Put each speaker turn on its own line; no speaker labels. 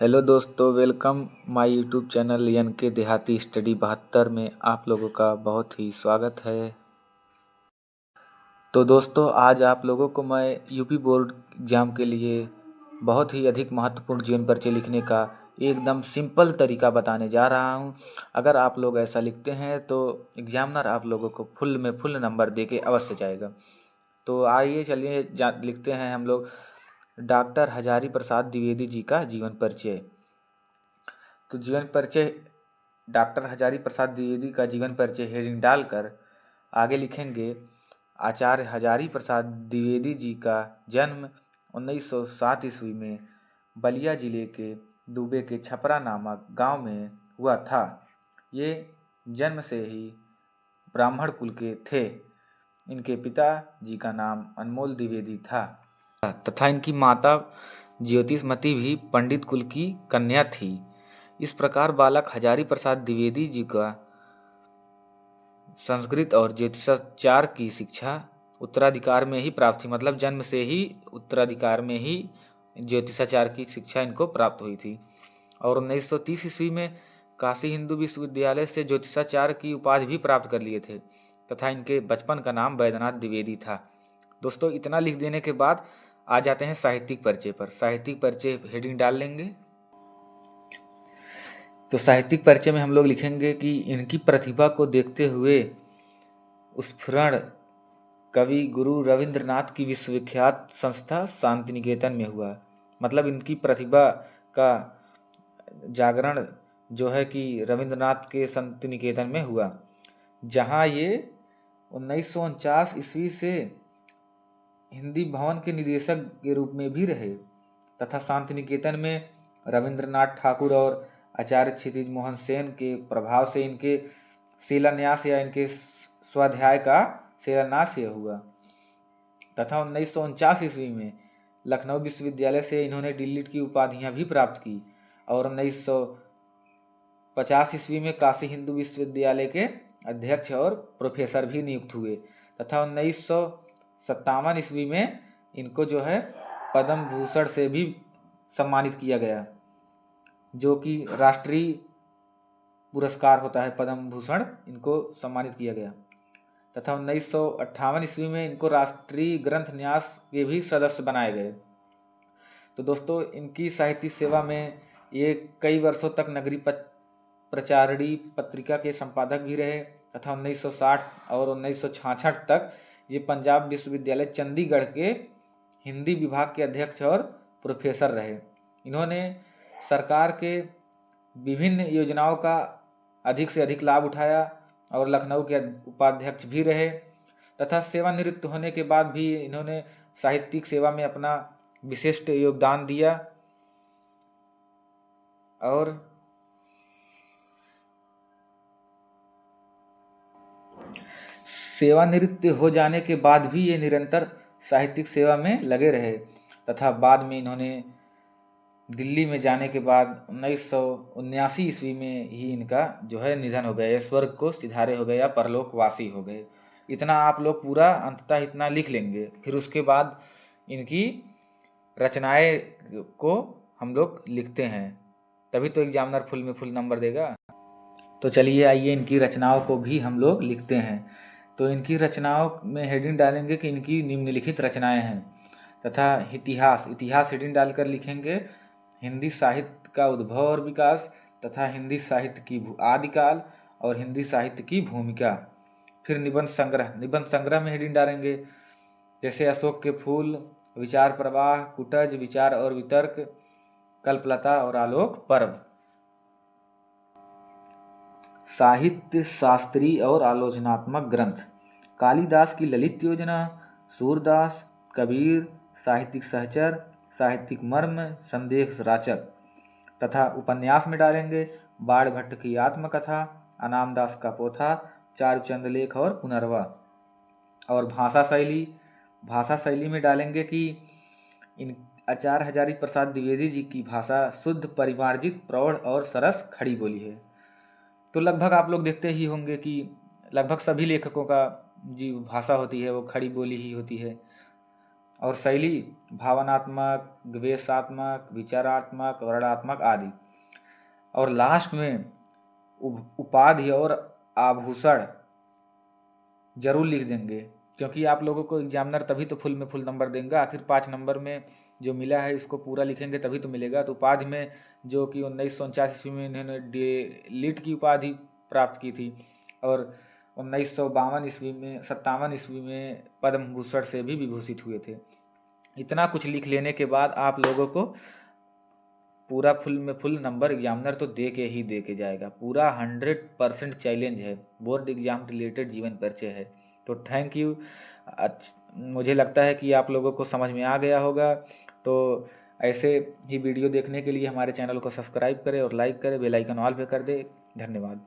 Hello दोस्तों, welcome my YouTube channel N K Dehati study 72 में आप लोगों का बहुत ही स्वागत है। तो दोस्तों, आज आप लोगों को मैं यूपी बोर्ड एग्ज़ाम के लिए बहुत ही अधिक महत्वपूर्ण जीवन परिचय लिखने का एकदम सिंपल तरीका बताने जा रहा हूं। अगर आप लोग ऐसा लिखते हैं तो एग्जामिनर आप लोगों को फुल नंबर दे के अवश्य जाएगा। तो आइए चलिए लिखते हैं हम लोग डॉक्टर हजारी प्रसाद द्विवेदी जी का जीवन परिचय। तो जीवन परिचय डॉक्टर हजारी प्रसाद द्विवेदी का जीवन परिचय हेडिंग डालकर आगे लिखेंगे आचार्य हजारी प्रसाद द्विवेदी जी का जन्म 1907 ईस्वी में बलिया जिले के दुबे के छपरा नामक गांव में हुआ था। ये जन्म से ही ब्राह्मण कुल के थे। इनके पिता जी का नाम अनमोल द्विवेदी था तथा इनकी माता ज्योतिषमती भी पंडित कुल की कन्या थी। इस प्रकार बालक हजारी प्रसाद द्विवेदी जी का संस्कृत और ज्योतिषाचार की शिक्षा उत्तराधिकार में ही प्राप्त थी। मतलब जन्म से ही उत्तराधिकार में ही ज्योतिषाचार की शिक्षा इनको प्राप्त हुई थी। और 1930 ईस्वी में काशी हिंदू विश्वविद्यालय से ज्योतिषाचार की उपाधि भी प्राप्त कर लिए थे तथा इनके बचपन का नाम वैद्यनाथ द्विवेदी था। दोस्तों, इतना लिख देने के बाद आ जाते हैं साहित्यिक परिचय पर। साहित्यिक परिचय हेडिंग डाल लेंगे। तो साहित्यिक परिचय में हम लोग लिखेंगे कि इनकी प्रतिभा को देखते हुए स्फुरण कवि गुरु रविंद्रनाथ की विश्वविख्यात संस्था शांति निकेतन में हुआ। मतलब इनकी प्रतिभा का जागरण जो है कि रविंद्रनाथ के शांति निकेतन में हुआ, जहां ये 1949 ईस्वी से हिंदी भवन के निदेशक के रूप में भी रहे तथा शांति निकेतन में रविंद्रनाथ ठाकुर और आचार्य क्षितिज मोहन सेन के प्रभाव से इनके शिलान्यास या इनके स्वाध्याय का शिलान्यास हुआ तथा 1949 ईस्वी में लखनऊ विश्वविद्यालय से इन्होंने डीलिट की उपाधियां भी प्राप्त की और 1950 ईस्वी में काशी हिंदू विश्वविद्यालय के अध्यक्ष और प्रोफेसर भी नियुक्त हुए तथा 1957 ईस्वी में इनको जो है पद्म भूषण से भी सम्मानित किया गया, जो कि राष्ट्रीय पुरस्कार होता है। पद्म भूषण इनको सम्मानित किया गया तथा 1958 ईस्वी में इनको राष्ट्रीय ग्रंथ न्यास के भी सदस्य बनाए गए। तो दोस्तों, इनकी साहित्यिक सेवा में ये कई वर्षों तक नगरी प्रचारणी पत्रिका के संपादक भी रहे तथा 1960 और 1966 तक ये पंजाब विश्वविद्यालय चंडीगढ़ के हिंदी विभाग के अध्यक्ष और प्रोफेसर रहे। इन्होंने सरकार के विभिन्न योजनाओं का अधिक से अधिक लाभ उठाया और लखनऊ के उपाध्यक्ष भी रहे तथा सेवानिवृत्त होने के बाद भी इन्होंने साहित्यिक सेवा में अपना विशिष्ट योगदान दिया। और सेवानिवृत्त हो जाने के बाद भी ये निरंतर साहित्यिक सेवा में लगे रहे तथा बाद में इन्होंने दिल्ली में जाने के बाद 1979 ईस्वी में ही इनका जो है निधन हो गया, स्वर्ग को सिधारे हो गए या परलोकवासी हो गए। इतना आप लोग पूरा अंततः इतना लिख लेंगे। फिर उसके बाद इनकी रचनाएं को हम लोग लिखते हैं, तभी तो एग्जामिनर फुल में फुल नंबर देगा। तो चलिए आइए इनकी रचनाओं को भी हम लोग लिखते हैं। तो इनकी रचनाओं में हेडिंग डालेंगे कि इनकी निम्नलिखित रचनाएं हैं तथा इतिहास हेडिंग डालकर लिखेंगे हिंदी साहित्य का उद्भव और विकास तथा हिंदी साहित्य की आदिकाल और हिंदी साहित्य की भूमिका। फिर निबंध संग्रह में हेडिंग डालेंगे जैसे अशोक के फूल, विचार प्रवाह, कुटज, विचार और वितर्क, कल्पलता और आलोक पर्व। साहित्य शास्त्रीय और आलोचनात्मक ग्रंथ कालिदास की ललित योजना, सूरदास, कबीर, साहित्यिक सहचर, साहित्यिक मर्म, संदेश राचक। तथा उपन्यास में डालेंगे बाण भट्ट की आत्मकथा, अनामदास का पोथा, चारुचंद लेख और पुनर्वा। और भाषा शैली में डालेंगे कि इन आचार्य हजारी प्रसाद द्विवेदी जी की भाषा शुद्ध, परिमार्जित, प्रौढ़ और सरस खड़ी बोली है। तो लगभग आप लोग देखते ही होंगे कि लगभग सभी लेखकों का जी भाषा होती है वो खड़ी बोली ही होती है। और शैली भावनात्मक, गवेषात्मक, विचारात्मक, वर्णनात्मक आदि। और लास्ट में उपाधि और आभूषण जरूर लिख देंगे, क्योंककि आप लोगों को एग्जामिनर तभी तो फुल में फुल नंबर देंगे। आखिर 5 नंबर में जो मिला है इसको पूरा लिखेंगे तभी तो मिलेगा। तो उपाधि में जो कि 1949 ईस्वी में इन्होंने लीट की उपाधि प्राप्त की थी, और 1952 ईस्वी में 57 ईस्वी में पद्म भूषण से भी विभूषित हुए थे। इतना कुछ लिख लेने के बाद आप लोगों को पूरा फुल में फुल नंबर एग्जामिनर तो दे के जाएगा। पूरा 100% चैलेंज है, बोर्ड एग्जाम रिलेटेड जीवन परिचय है। तो थैंक यू। मुझे लगता है कि आप लोगों को समझ में आ गया होगा। तो ऐसे ही वीडियो देखने के लिए हमारे चैनल को सब्सक्राइब करें और लाइक करें, बेल आइकन ऑल पे कर दे। धन्यवाद।